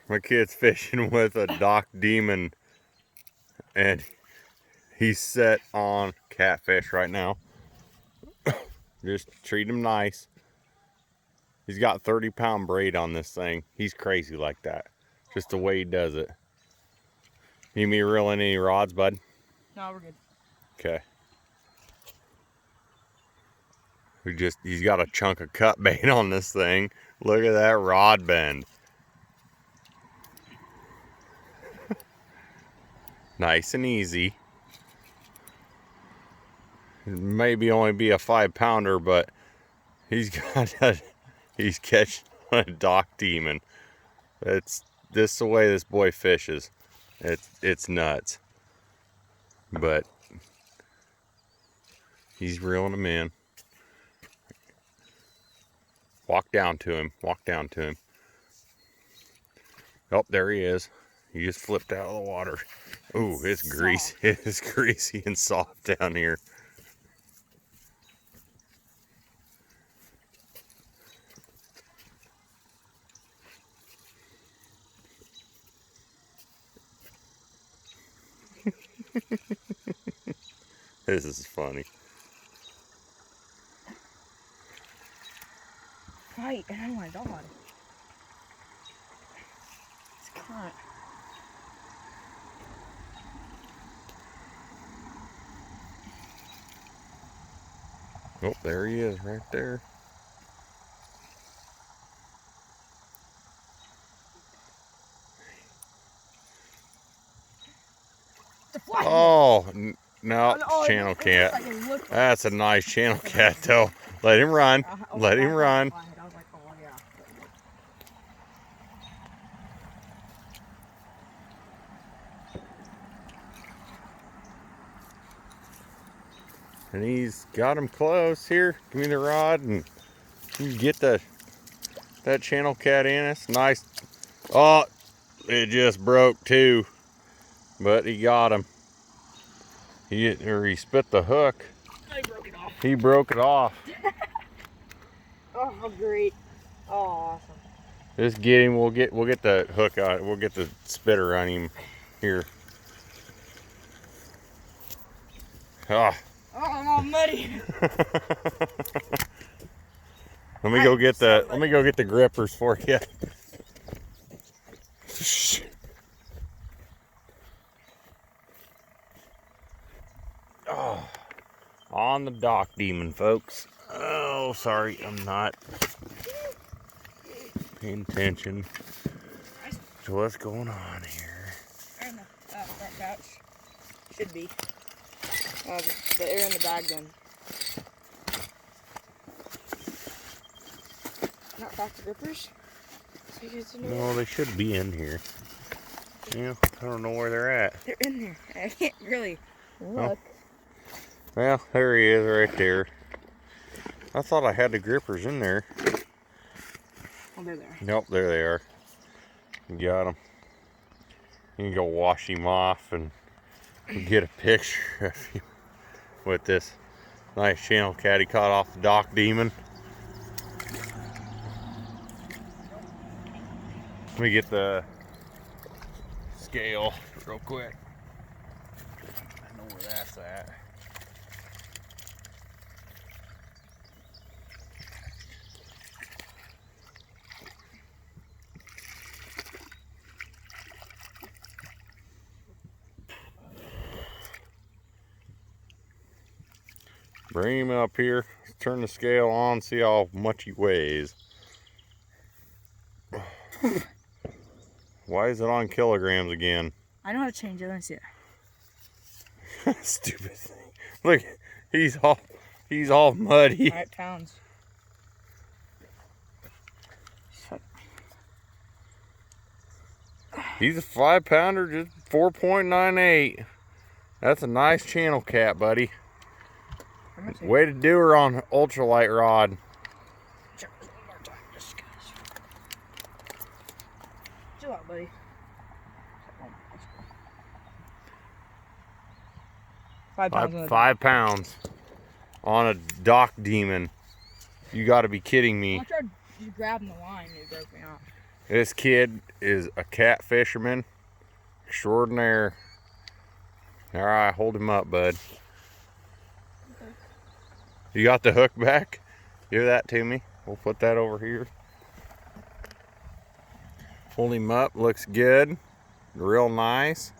My kid's fishing with a dock demon, and he's set on catfish right now. Just treat him nice. He's got 30-pound braid on this thing. He's crazy like that. Just the way he does it. You me reel in any rods, bud? No, we're good. Okay. He's got a chunk of cut bait on this thing. Look at that rod bend. Nice and easy. It maybe only be a 5-pounder, but he's catching a dock demon. It's this the way this boy fishes. It's nuts. But he's reeling them in. Walk down to him. Walk down to him. Oh, there he is. He just flipped out of the water. Ooh, it's greasy. It's greasy and soft down here. This is funny. Right, oh my god. It's current. Oh, there he is, right there. Oh, no, channel cat. That's a nice channel cat, though. Let him run. Let him run. And he's got him close. Here, give me the rod and you get that channel cat in. It's nice. Oh, it just broke too, but he got him. He spit the hook. I broke it off. He broke it off. Oh, great! Oh, awesome. Just get him. We'll get the hook on. We'll get the spitter on him here. Ah. Oh, I'm all muddy. Let me go get the grippers for you. Oh, on the dock demon, folks. Oh, sorry, I'm not paying attention to what's going on here. Air in the front pouch. Should be. The air in the bag then. Not faster grippers? No, they should be in here. Yeah, I don't know where they're at. They're in there. I can't really look. Well, there he is right there. I thought I had the grippers in there. Oh, they're there. Nope, there they are. You got them. You can go wash him off and get a picture of him with this nice channel cat he caught off the dock demon. Let me get the scale real quick. I know where that's at. Bring him up here, turn the scale on, see how much he weighs. Why is it on kilograms again? I know how to change it. Let me see it. Stupid thing. Look, he's all muddy. 5 pounds. He's a 5-pounder, just 4.98. That's a nice channel cat, buddy. Way to do her on ultralight rod. Check this one more time, just guys. Chill out, buddy. 5 pounds. 5 pounds on a dock demon. You got to be kidding me. I tried just grabbing the line and it broke me off. This kid is a cat fisherman extraordinaire. All right, hold him up, bud. You got the hook back? Give that to me. We'll put that over here. Hold him up, looks good. Real nice.